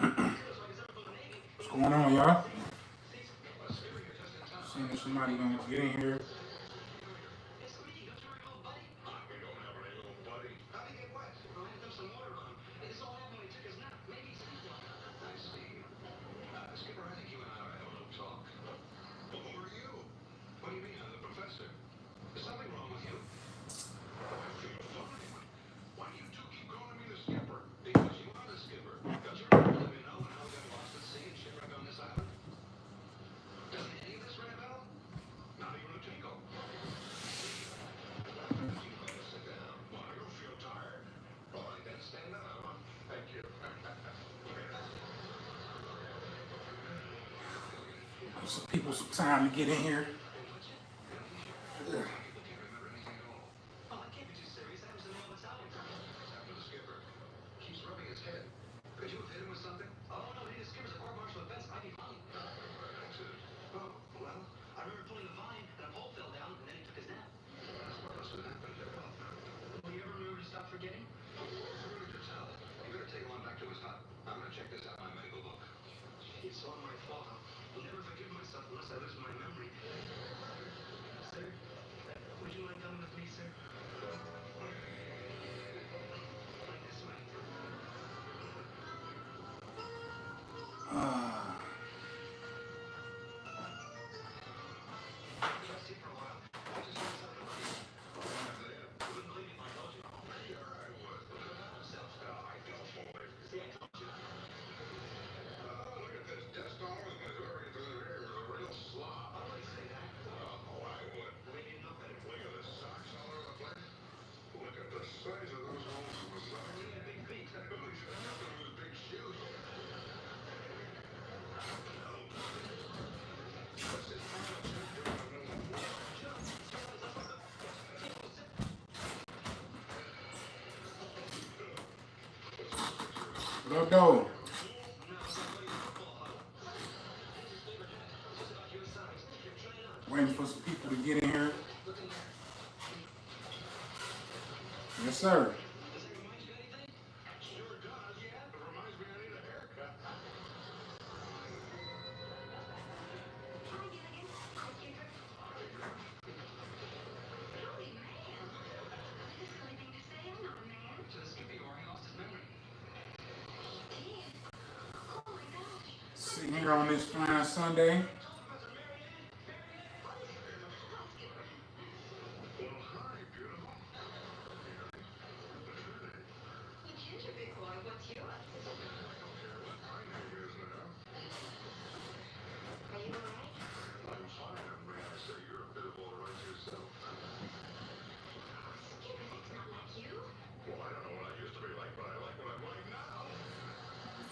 What's going on, y'all? Seeing if somebody gonna get in here. Give some people some time to get in here. What up, though? Waiting for some people to get in here. Yes, sir. Sitting here on this fine Sunday.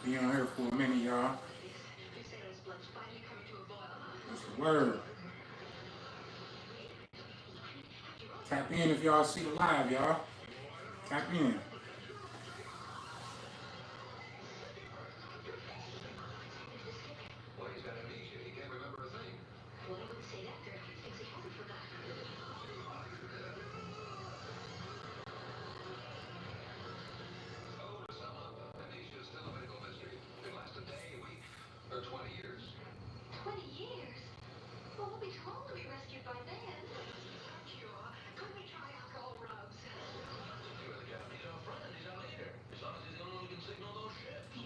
Be on here for a minute, y'all. That's the word. Tap in if y'all see the live, y'all. Tap in.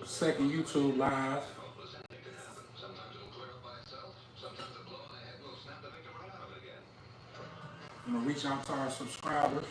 Second YouTube live. I'm gonna reach out to our subscribers.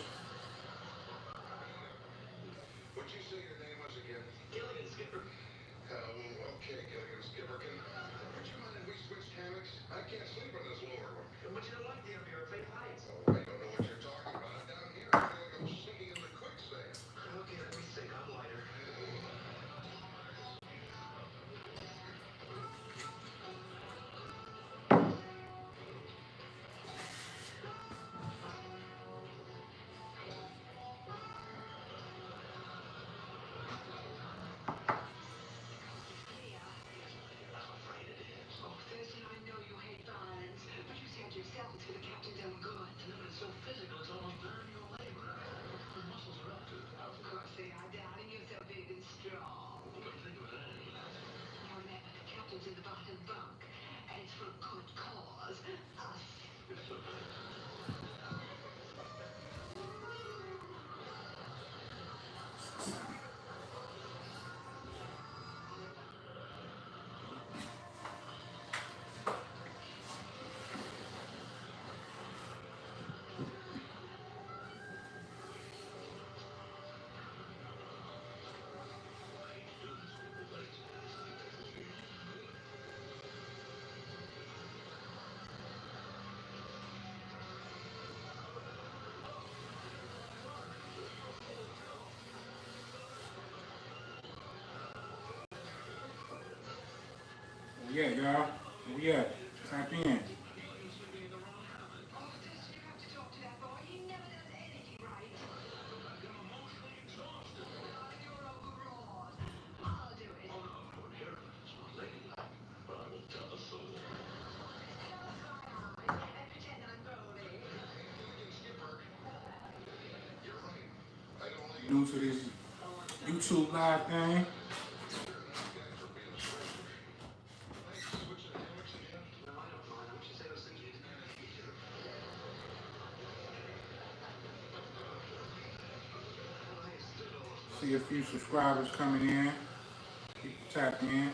Yeah, y'all. Yeah. Tap in. New to this YouTube live thing. See a few subscribers coming in. People tap in.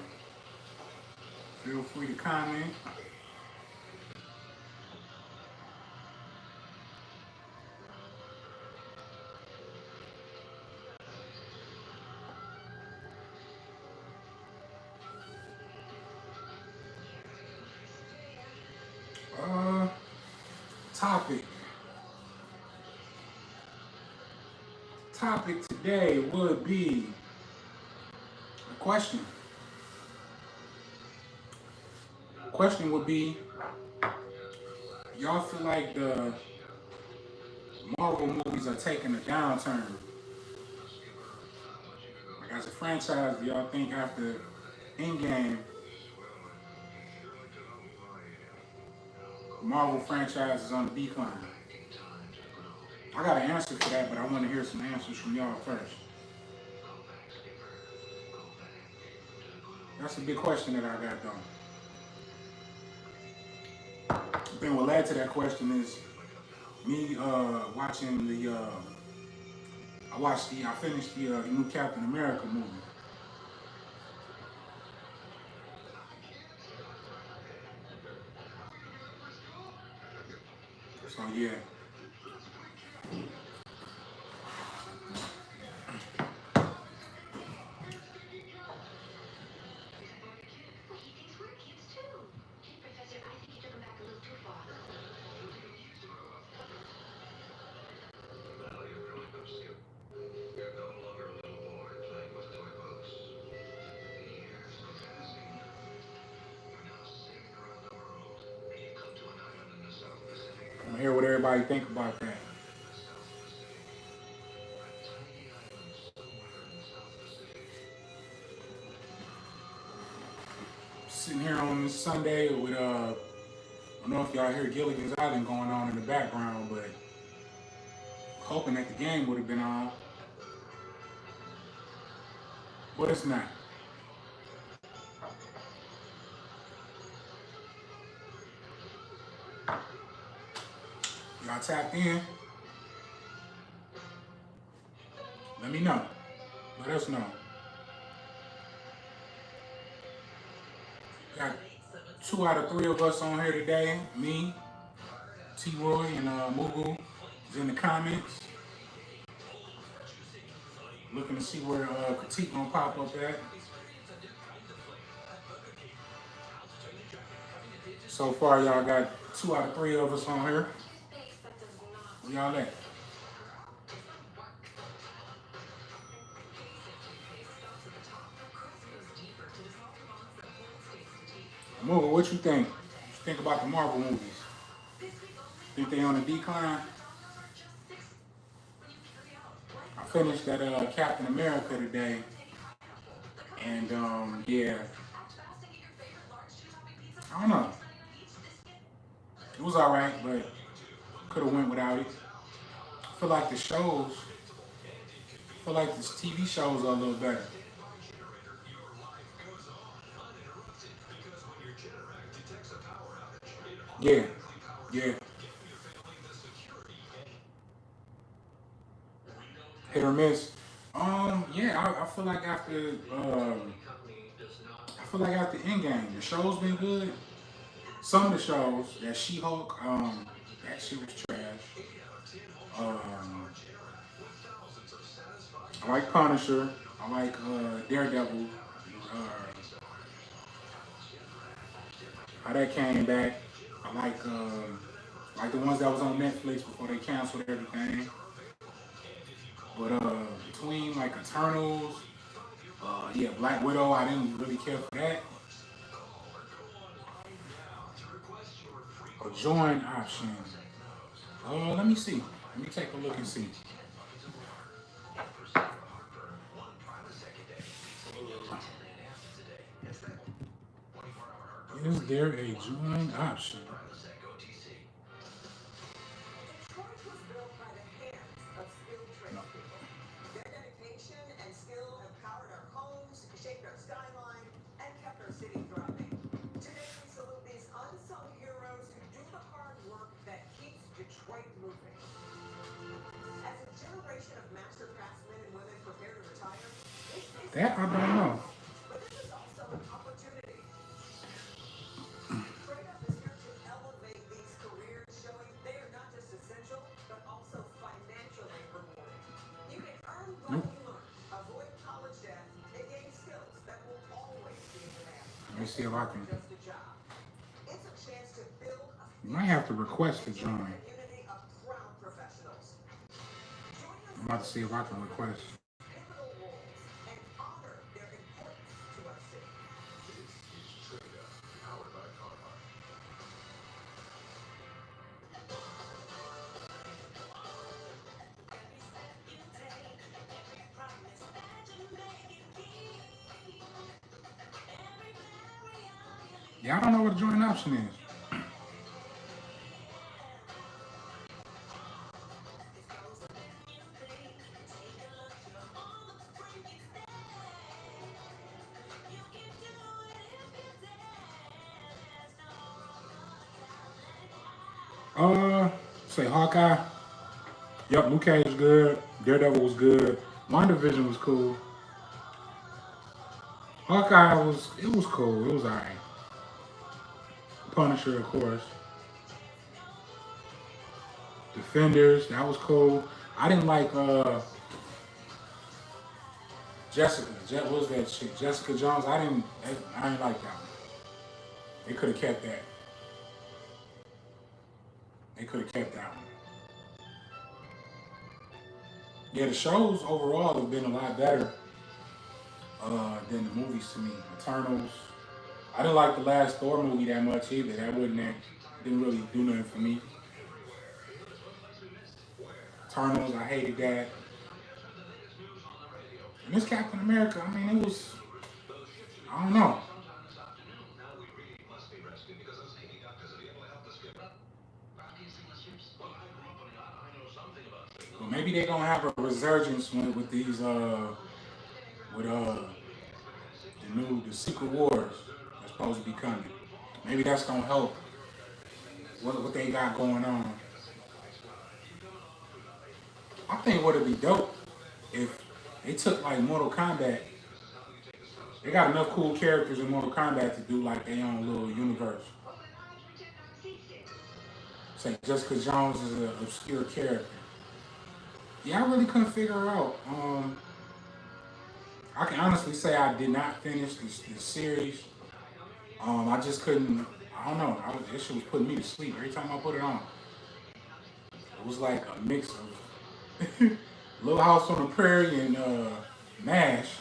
Feel free to comment. Uh, topic. Topic today would be a question. Question would be, y'all feel like the Marvel movies are taking a downturn? Like as a franchise, do y'all think after Endgame, Marvel franchise is on the decline? I got an answer for that, but I want to hear some answers from y'all first. That's a big question that I got though. Then what led to that question is me watching the I finished the new Captain America movie. So yeah. I want to hear what everybody think about that. Sitting here on this Sunday with I don't know if y'all hear Gilligan's Island going on in the background, but hoping that the game would have been on, but it's not. Y'all tapped in? Let me know. Let us know. Got 2 out of 3 of us on here today. Me, T-Roy, and Mugu is in the comments. Looking to see where Critique gonna pop up at. So far, y'all got 2 out of 3 of us on here. Where y'all at? Mugu, what you think? What you think about the Marvel movies? Think they on a decline? I finished that Captain America today, and yeah, I don't know. It was all right, but could have went without it. I feel like this TV shows are a little better. Yeah, yeah. Hit or miss. Yeah, I feel like I feel like after Endgame, the show's been good. Some of the shows, that She-Hulk, that shit was trash. Um, I like Punisher. I like Daredevil. How that came back. I like the ones that was on Netflix before they canceled everything. But between like Eternals, yeah, Black Widow, I didn't really care for that. A join option. Let me see. Let me take a look and see. Is there a join option? That I don't know. Nope. Let me see if I can. You might have to request to join. I'm about to see if I can request. Yeah, I don't know what a join option is. Uh, say Hawkeye. Yep, Luke Cage was good. Daredevil was good. WandaVision was cool. Hawkeye was cool. It was alright. Punisher, of course. Defenders, that was cool. I didn't like Jessica. What was that chick? Jessica Jones. I didn't like that one. They could have kept that. They could have kept that one. Yeah, the shows overall have been a lot better than the movies to me. Eternals. I didn't like the last Thor movie that much either. Didn't really do nothing for me. Eternals, I hated that. And this Captain America, I mean, it was, I don't know. But maybe they're gonna have a resurgence with these with the Secret Wars that's supposed to be coming. Maybe that's gonna help what they got going on. I think what would be dope if they took like Mortal Kombat. They got enough cool characters in Mortal Kombat to do like their own little universe. Say Jessica Jones is an obscure character. Yeah, I really couldn't figure her out. I can honestly say I did not finish this series. I just couldn't. I don't know. This shit was putting me to sleep every time I put it on. It was like a mix of Little House on the Prairie and MASH.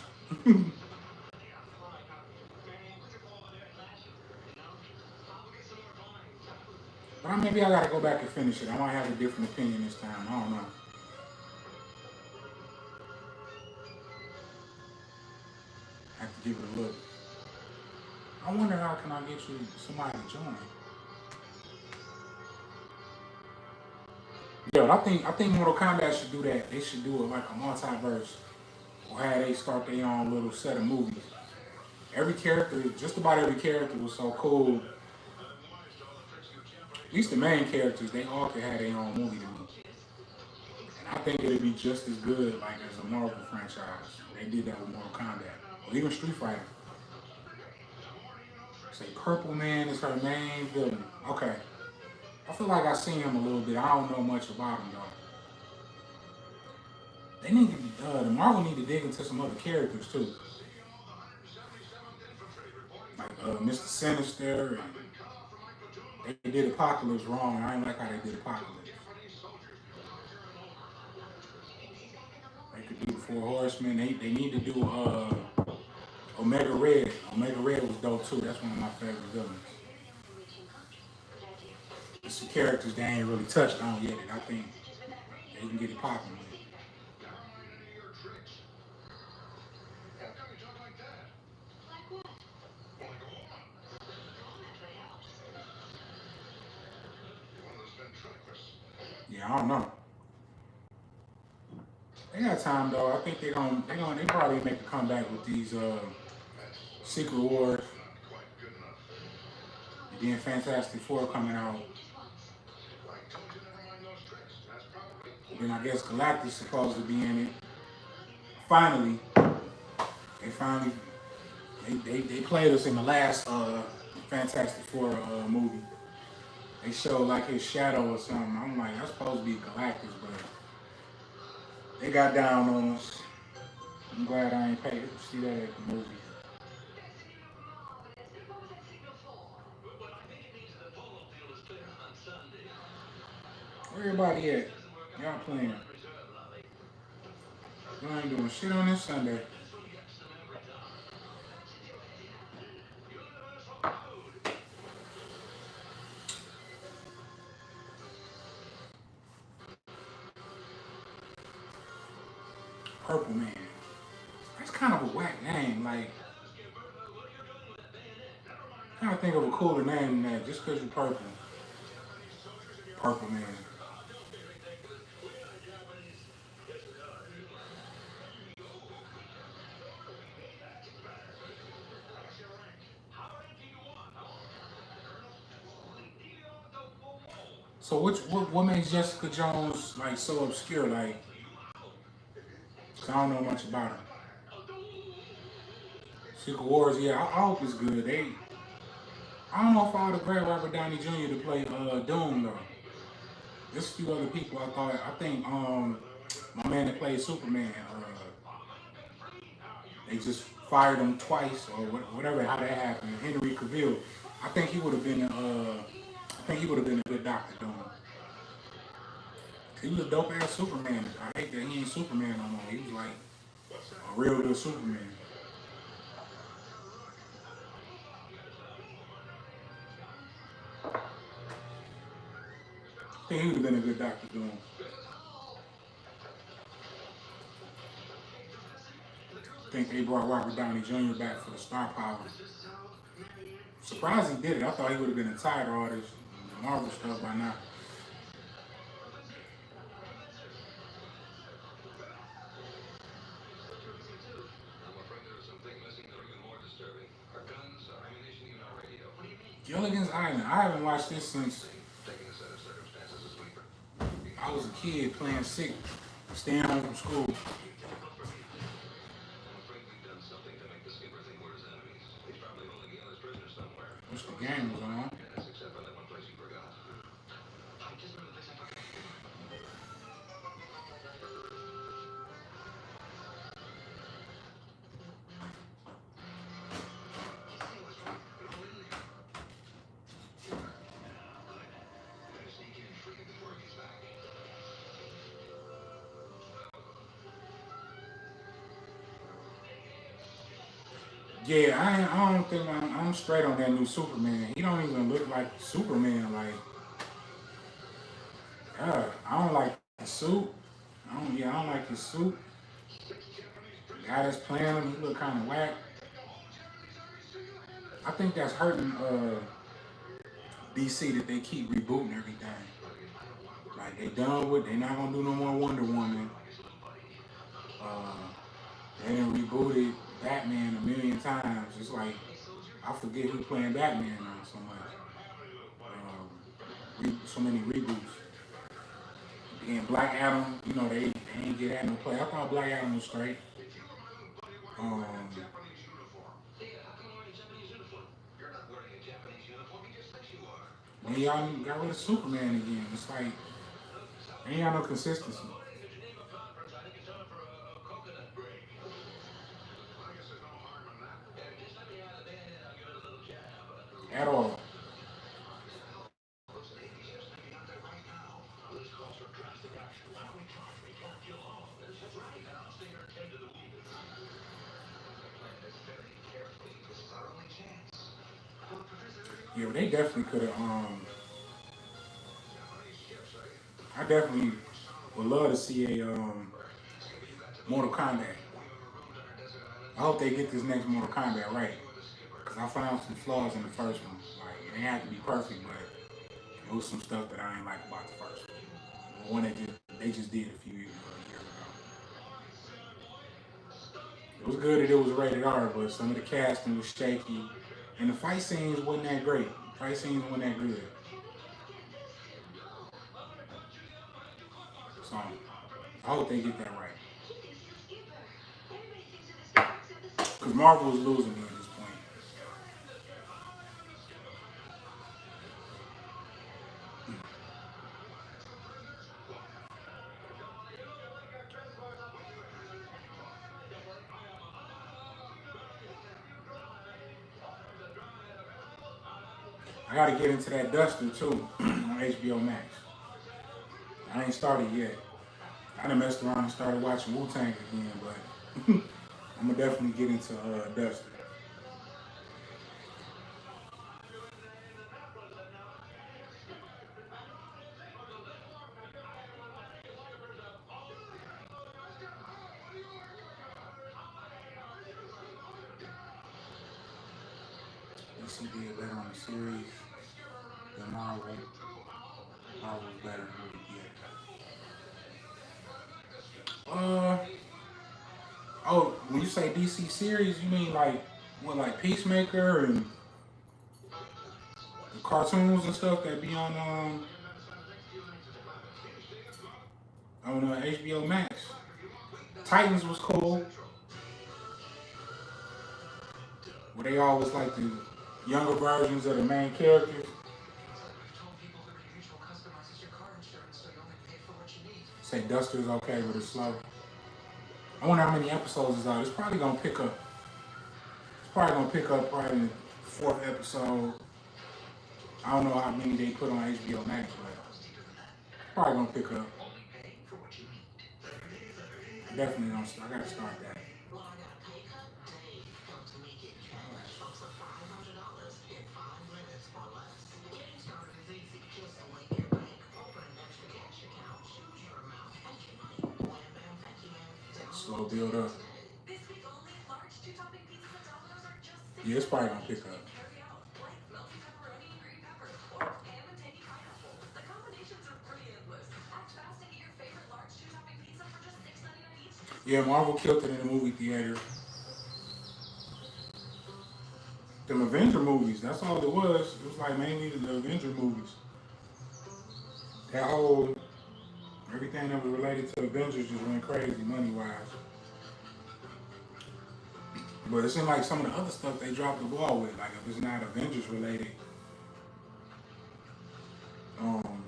But maybe I gotta go back and finish it. I might have a different opinion this time. I don't know. I have to give it a look. I wonder how can I get you somebody to join. Yeah, but I think Mortal Kombat should do that. They should do it like a multiverse, or have they start their own little set of movies. Every character, just about every character, was so cool. At least the main characters, they all could have their own movie to me. And I think it'd be just as good like as a Marvel franchise. They did that with Mortal Kombat. Or even Street Fighter. Say Purple Man is her main villain. Okay. I feel like I've seen him a little bit. I don't know much about him though. They need to, the Marvel need to dig into some other characters too. Like Mr. Sinister. And they did Apocalypse wrong. I ain't like how they did Apocalypse. They could do the Four Horsemen. They need to do Omega Red. Omega Red was dope too. That's one of my favorite villains. There's some characters they ain't really touched on yet, and I think they can get it popping with. Yeah, I don't know. They got time though. I think they probably make a comeback with these Secret Wars. And then Fantastic Four coming out. And then I guess Galactus supposed to be in it. Finally, they played us in the last Fantastic Four movie. They showed like his shadow or something. I'm like, that's supposed to be Galactus, but they got down on us. I'm glad I ain't paid to see that at the movie. Where everybody at? Y'all playing. Y'all ain't doing shit on this Sunday. Purple Man. That's kind of a whack name. Like, I gotta think of a cooler name than that just because you're purple. Purple Man. So what makes Jessica Jones like so obscure? Like, 'cause I don't know much about her. Secret Wars, yeah, I hope it's good. I don't know if I would have grabbed Robert Downey Jr. to play Doom though. There's a few other people I think my man that played Superman, they just fired him twice or whatever how that happened. Henry Cavill, I think he would have been a good Doctor Doom. He was a dope ass Superman. I hate that he ain't Superman no more. He was like a real good Superman. I think he would have been a good Doctor Doom. I think they brought Robert Downey Jr. back for the star power. Surprised he did it. I thought he would have been tired of all this Marvel stuff by now. Gilligan's Island. I haven't watched this since I was a kid playing sick, staying home from school. Wish the game was on. Yeah, I don't think I'm straight on that new Superman. He don't even look like Superman. Like, I don't like the suit. I don't like his suit. The guy that's playing him, he look kind of whack. I think that's hurting DC that they keep rebooting everything. Like they not gonna do no more Wonder Woman. Uh, they done rebooted Batman a million times. It's like I forget who playing Batman now so much. So many reboots. And Black Adam, you know, they ain't get that no play. I thought Black Adam was straight. Um, then y'all got rid of Superman again. It's like, ain't got no consistency at all. Yeah, but they definitely could have. I definitely would love to see a Mortal Kombat. I hope they get this next Mortal Kombat right. Because I found some flaws in the first one. Like, it didn't have to be perfect, but there was some stuff that I ain't like about the first one. The one that they just did a few years ago. It was good that it was rated R, but some of the casting was shaky. And the fight scenes wasn't that great. Fight scenes wasn't that good. So, I hope they get that right. Because Marvel was losing me at this point. I got to get into that Duster too on HBO Max. I ain't started yet. I done messed around and started watching Wu Tang again, but I'm gonna definitely get into Duster. DC did better on the series than Marvel. Marvel's better than movie theater. Oh, when you say DC series, you mean like what, like Peacemaker and the cartoons and stuff that be on HBO Max. Titans was cool. Where they always like the younger versions of the main characters. Say Duster's okay, but it's slow. I wonder how many episodes is out. It's probably gonna pick up. It's probably gonna pick up probably in the fourth episode. I don't know how many they put on HBO Max, but probably gonna pick up. Definitely gonna start. I gotta start that. Slow build up. Yeah, it's probably gonna pick up. Yeah, Marvel killed it in the movie theater. Them Avenger movies, that's all it was. It was like mainly the Avenger movies. That whole everything that was related to Avengers just went crazy money wise. But it seemed like some of the other stuff they dropped the ball with. Like if it's not Avengers related, um,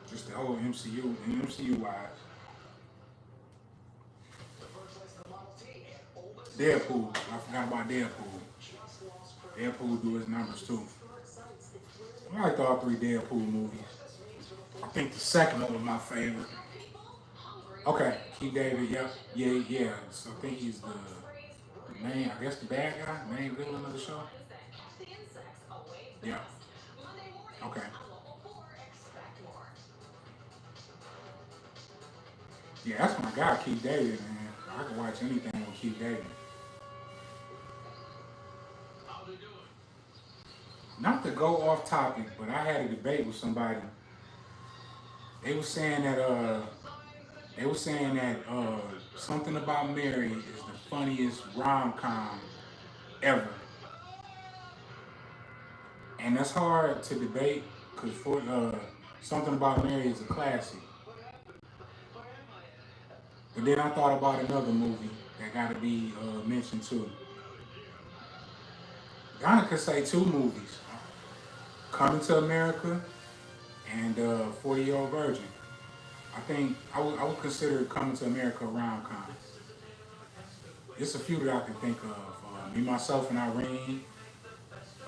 just the whole MCU and MCU wise. Deadpool, I forgot about Deadpool. Deadpool do his numbers too. I liked all three Deadpool movies. I think the second one was my favorite. Okay, Keith David, yep, yeah. So I think he's the main, I guess the bad guy, main villain of the show. Yeah. Okay. Yeah, that's my guy, Keith David, man. I can watch anything with Keith David. Not to go off topic, but I had a debate with somebody. They were saying that something about Mary is the funniest rom com ever, and that's hard to debate because Something About Mary is a classic. But then I thought about another movie that got to be mentioned too. Ghana could say two movies: Coming to America and 40-Year-Old Virgin. I think I would consider Coming to America a rom-com. It's a few that I can think of. Me, Myself, and Irene.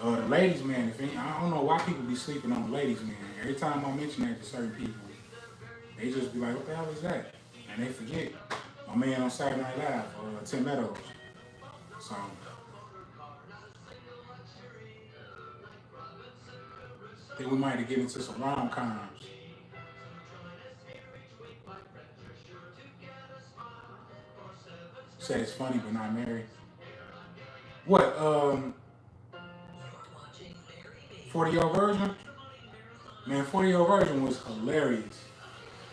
The Ladies Man. I don't know why people be sleeping on the Ladies Man. Every time I mention that to certain people, they just be like, "What the hell is that?" And they forget. My man on Saturday Night Live, Tim Meadows. So then we might get into some rom-coms. Say it's funny but not married. What? 40-Year-Old Virgin? Man, 40-Year-Old Virgin was hilarious.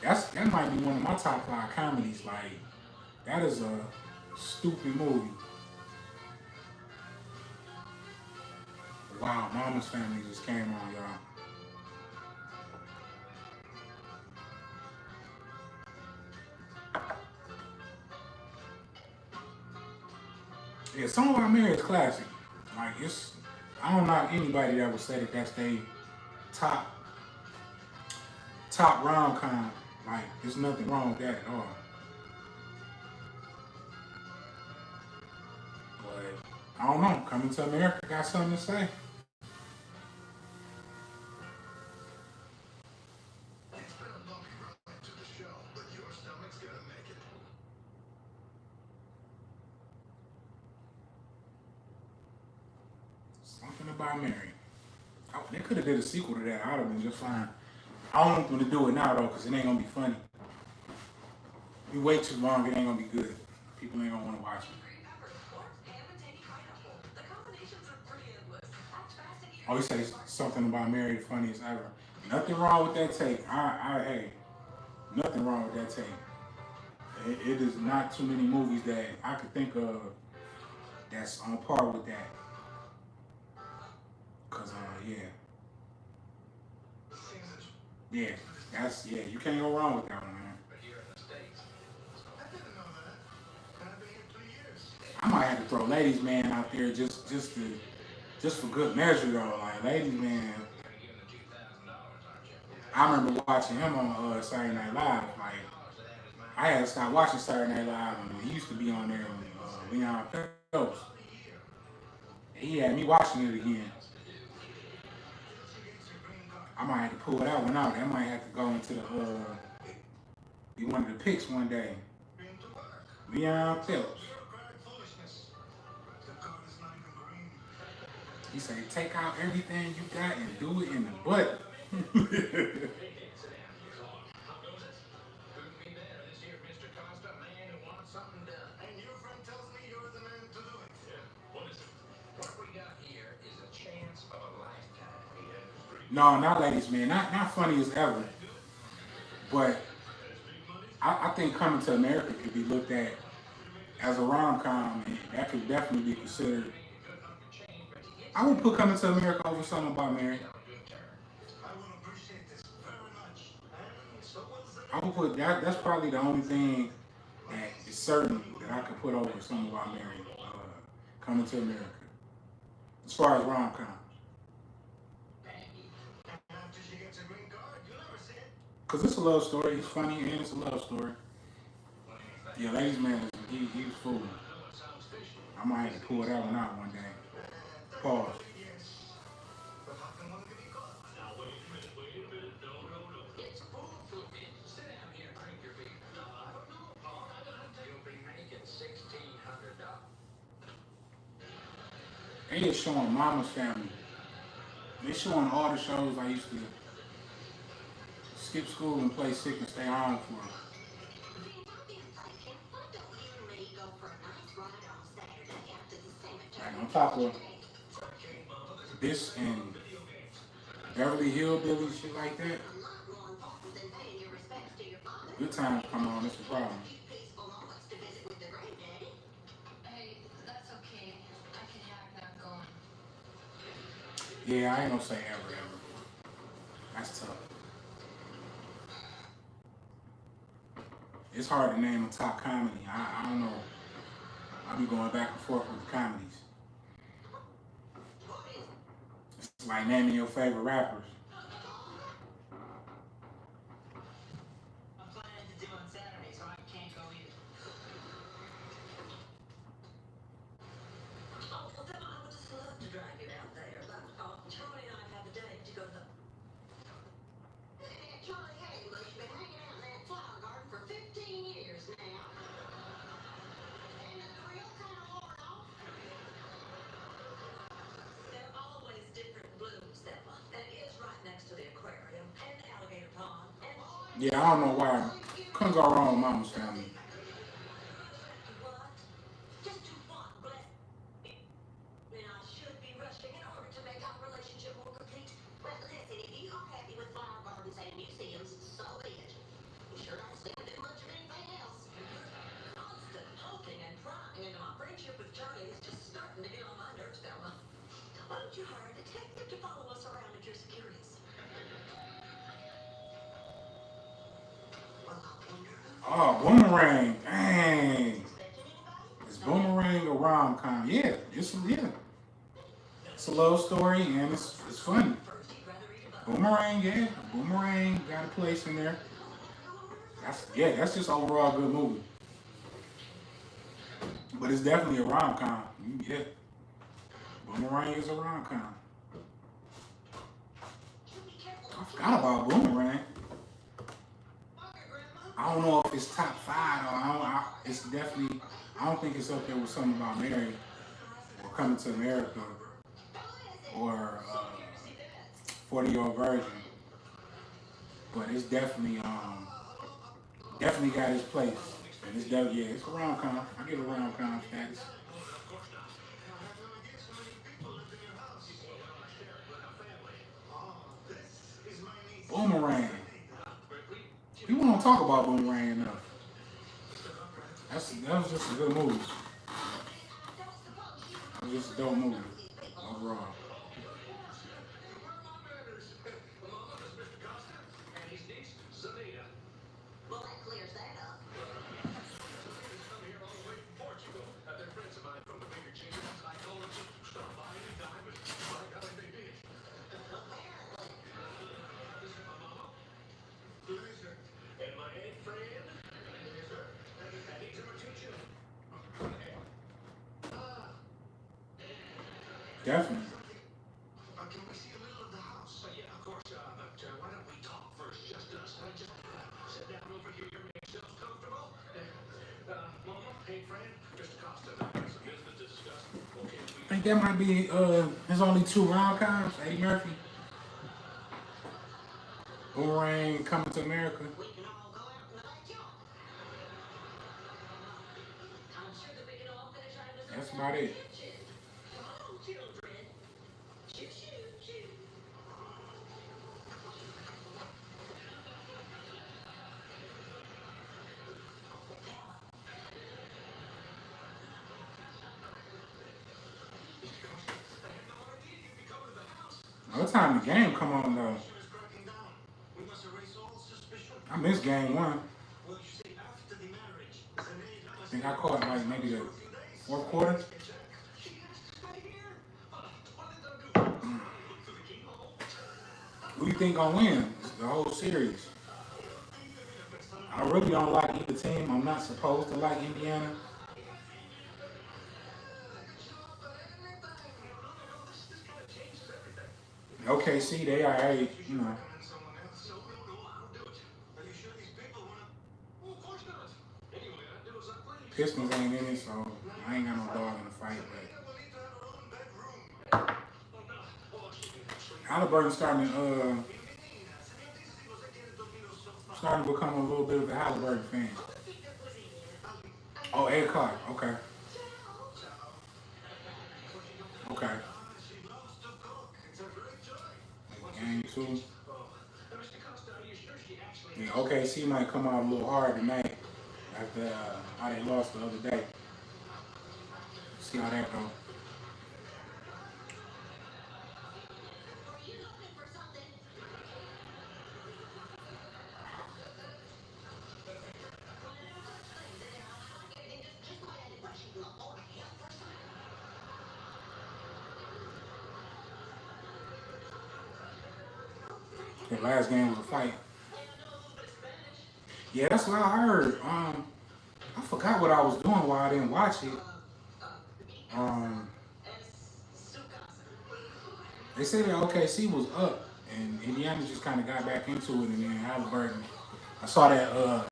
That might be one of my top five comedies. Like, that is a stupid movie. Wow, Mama's Family just came on, y'all. Yeah, Song About Mary is classic. Like, I don't know anybody that would say that that's their top top rom com. Like, there's nothing wrong with that at all. But I don't know. Coming to America got something to say. Something About Mary. Oh, they could have did a sequel to that. I'd have been just fine. I don't want them to do it now though, because it ain't gonna be funny. You wait too long, it ain't gonna be good. People ain't gonna want to watch it. Oh, he says Something About Mary, the funniest ever. Nothing wrong with that take. Hey, nothing wrong with that take. It is not too many movies that I could think of that's on par with that. Cause yeah, you can't go wrong with that one, man. I might have to throw Ladies Man out there just for good measure though. Like Ladies Man, I remember watching him on Saturday Night Live. Like I had to stop watching Saturday Night Live when he used to be on there with Leon Phelps. And he had me watching it again. I might have to pull that one out. I might have to go into be one of the picks one day. Leon Phelps. He said, take out everything you got and do it in the butt. No, not Ladies Man. Not funny as ever. But I think Coming to America could be looked at as a rom-com, and that could definitely be considered. I would put Coming to America over Something About Mary. I would put that. That's probably the only thing that is certain that I could put over Something About Mary. Coming to America, as far as rom-com. Cause it's a love story. It's funny and it's a love story. Yeah, Ladies Man, he's fooling. I might have to pull that one out one day. Pause. They just showing Mama's Family. They showing all the shows I used to skip school and play sick and stay home for. Like on top of this and Beverly Hillbillies, shit like that. Good times come on, it's a problem. Yeah, I ain't gonna say ever. That's tough. It's hard to name a top comedy. I don't know. I'll be going back and forth with the comedies. It's like naming your favorite rappers. Yeah, I don't know why. Couldn't go wrong with Mama's Family. Oh, Boomerang. Dang. Is Boomerang a rom-com? Yeah, yeah. It's a love story and it's funny. Boomerang, yeah. Boomerang got a place in there. That's just overall good movie. But it's definitely a rom-com. Yeah. Boomerang is a rom-com. I forgot about Boomerang. I don't know if it's top five or it's definitely. I don't think it's up there with something about Mary or Coming to America or 40-Year-Old Virgin. But it's definitely got its place. And it's definitely it's a rom com. I give it a rom com status. Boomerang. People don't talk about Boomerang enough. That was just a good movie. It was just a dope movie overall. Definitely. I think that might be there's only two rom coms, Eddie Murphy. Boomerang, Coming to America. That's about it. What time the game come on though? I missed game one. I think I caught like maybe the fourth quarter. Who you think gonna win the whole series? I really don't like either team. I'm not supposed to like Indiana. OKC, they are, you know, Pistons ain't in it, so I ain't got no dog in the fight. But Halliburton starting to become a little bit of a Halliburton fan. Oh, 8 o'clock. Okay. Okay. Game two. Yeah, OKC might come out a little hard tonight after how they lost the other day. See how that goes. The last game was a fight. Yeah, that's what I heard. I forgot what I was doing while I didn't watch it. Um, they said that OKC was up, and Indiana just kind of got back into it, and then Halliburton. I saw that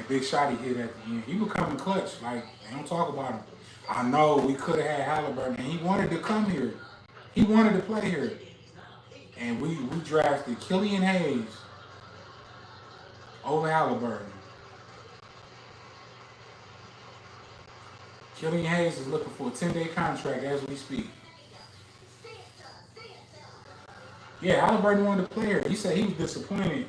big shot he hit at the end. He was coming clutch. Like, they don't talk about him. I know we could have had Halliburton, and he wanted to come here. He wanted to play here. And we drafted Killian Hayes over Halliburton. Killian Hayes is looking for a 10-day contract as we speak. Yeah, Halliburton wanted to play here. He said he was disappointed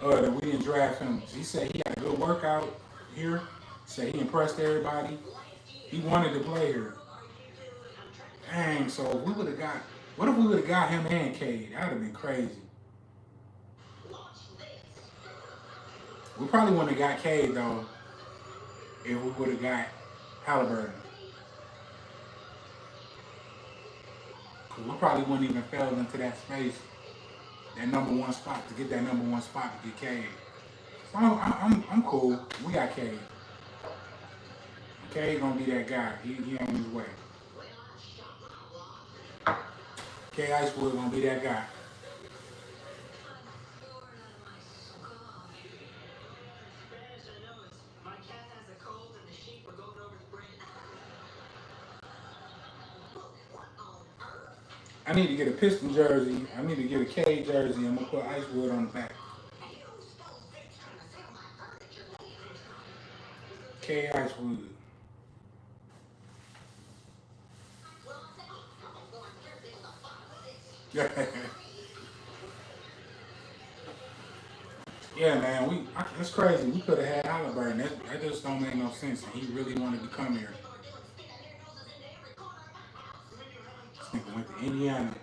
that we didn't draft him. He said he had a good workout here. He said he impressed everybody. He wanted to play here. Dang, so if we would have got, what if we would have got him and Cade? That would have been crazy. We probably wouldn't have got Cade though if we would have got Halliburton. Cause we probably wouldn't even fell into that space, that number one spot, to get that number one spot to get Cade. So I'm cool. We got Cade. Cade gonna be that guy. He on his way. Cade Icewood gonna be that guy. I need to get a Piston jersey. I need to get a Cade jersey. I'm gonna put Icewood on the back. Cade Icewood. Yeah, man. That's crazy. We could have had Halliburton. That just don't make no sense. And he really wanted to come here. This nigga went to Indiana.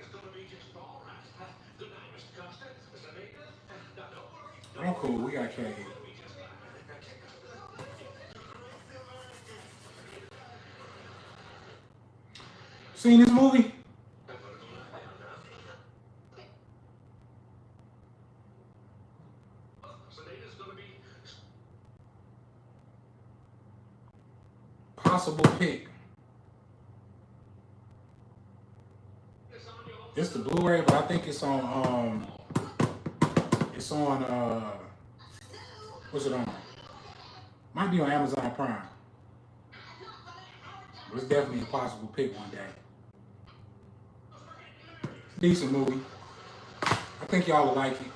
I'm cool. We got Cade. Seen this movie? Possible pick. It's the Blu-ray, but I think it's on what's it on? Might be on Amazon Prime. But it's definitely a possible pick one day. Decent movie. I think y'all will like it.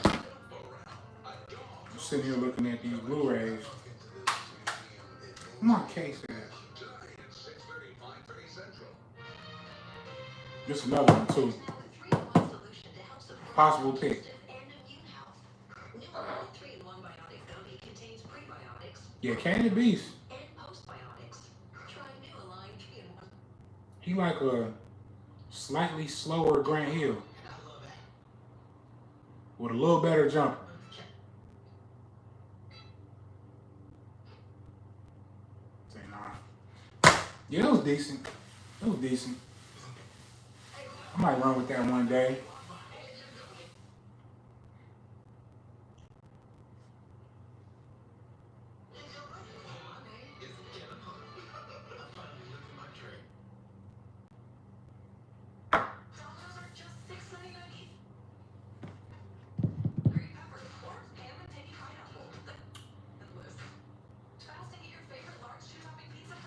I'm sitting here looking at these Blu-rays. Come on, case at? Just another one too. Possible pick. Yeah, Candy Beast. He like a slightly slower Grant Hill with a little better jumper. Say nah. Yeah, it was decent. It was decent. I might run with that one day.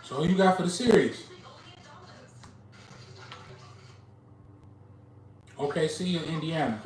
So who you got for the series? OKC and Indiana.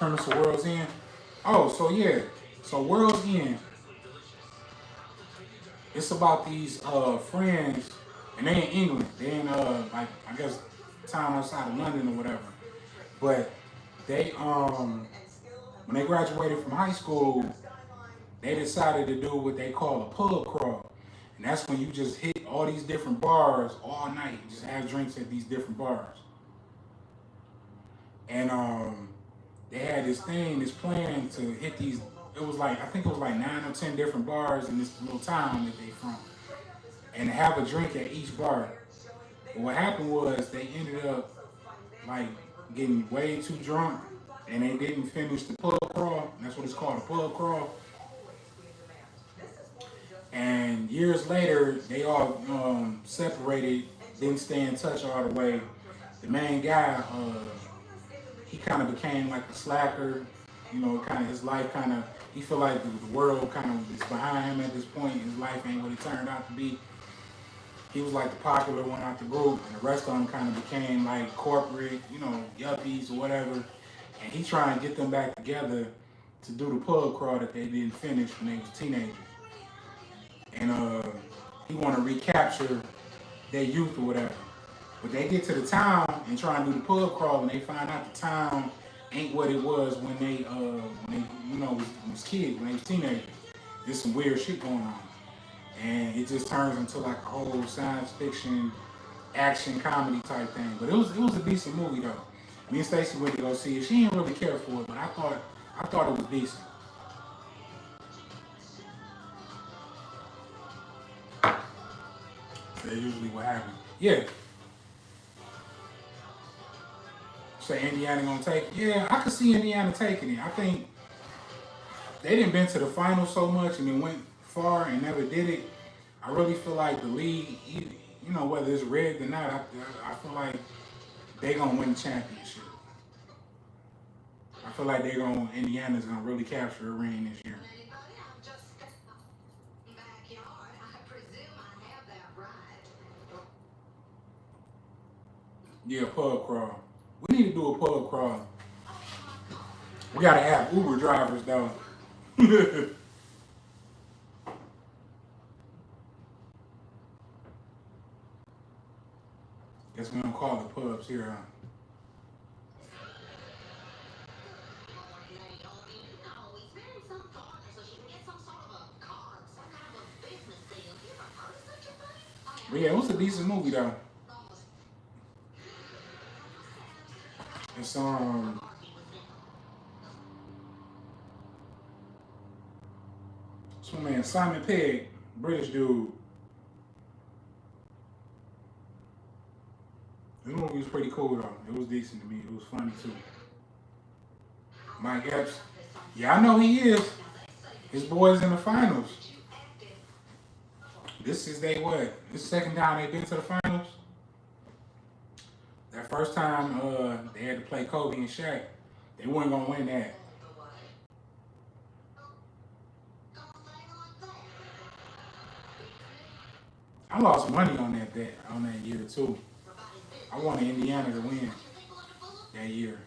Premise of World's End. Oh, so yeah. So World's End, it's about these friends, and they in England. They in like I guess town outside of London or whatever. But they when they graduated from high school, they decided to do what they call a pub crawl. And that's when you just hit all these different bars all night, just have drinks at these different bars. And they had this plan to hit these. It was like I think it was like 9 or 10 different bars in this little town that they from, and have a drink at each bar. But what happened was they ended up like getting way too drunk, and they didn't finish the pub crawl. That's what it's called, a pub crawl. And years later, they all separated, didn't stay in touch all the way. The main guy, he kind of became like a slacker. You know, kind of his life kind of, he feel like the world kind of is behind him at this point. His life ain't what it turned out to be. He was like the popular one out the group, and the rest of them kind of became like corporate, you know, yuppies or whatever. And he trying to get them back together to do the pub crawl that they didn't finish when they was teenagers. And he want to recapture their youth or whatever. But they get to the town and try and do the pub crawl, and they find out the town ain't what it was when they you know was kids, when they was teenagers. There's some weird shit going on, and it just turns into like a whole science fiction, action comedy type thing. But it was a decent movie though. Me and Stacy went to go see it. She didn't really care for it, but I thought it was decent. That's usually what happens. Yeah. Say Indiana gonna take it. Yeah, I could see Indiana taking it. I think they didn't been to the final so much and then went far and never did it. I really feel like the league, you know, whether it's rigged or not, I feel like they gonna win the championship. I feel like Indiana's gonna really capture a ring this year. Yeah, pub crawl. We need to do a pub crawl. We gotta have Uber drivers though. Guess we don't call the pubs here, huh? But yeah, it was a decent movie though. It's my man Simon Pegg, British dude. This movie was pretty cool though. It was decent to me. It was funny too. Mike Epps. Yeah, I know he is. His boys in the finals. This is they what? This is the second time they've been to the finals. That first time they had to play Kobe and Shaq. They weren't gonna win that. I lost money on that bet on that year too. I wanted Indiana to win that year.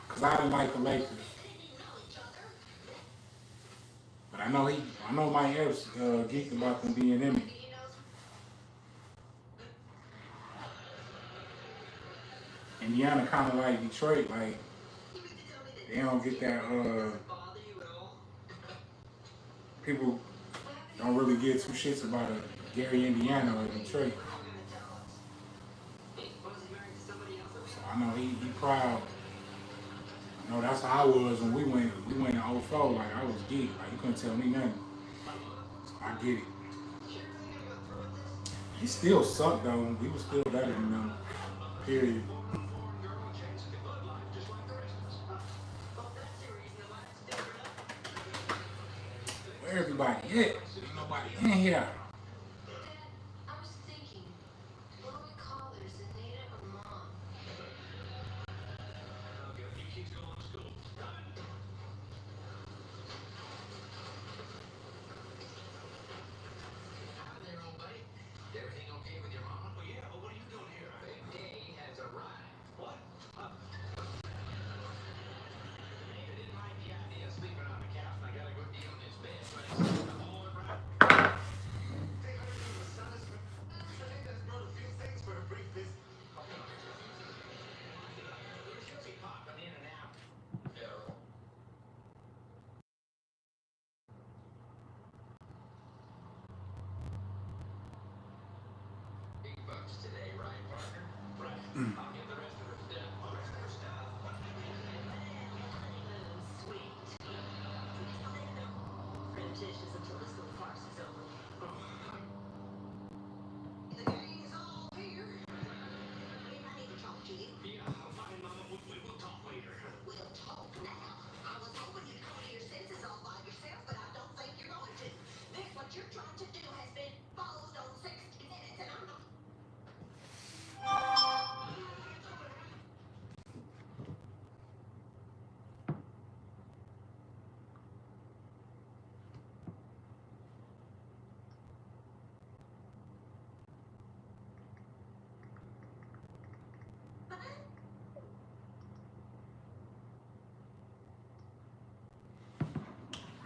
Cause I didn't like the Lakers. But I know Mike Epps geeked about them being in it. Indiana kind of like Detroit, like they don't get that. People don't really give two shits about a Gary, Indiana or Detroit. So I know he proud. I know that's how I was when we went in '04. Like I was geeked. Like you couldn't tell me nothing. So I get it. He still sucked though. We was still better than them. Period. Where everybody at? Ain't nobody in here.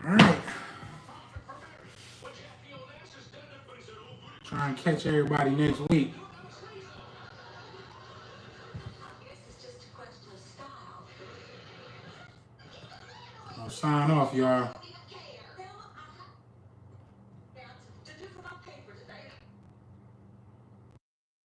All right. Try and catch everybody next week. I'll sign off, y'all.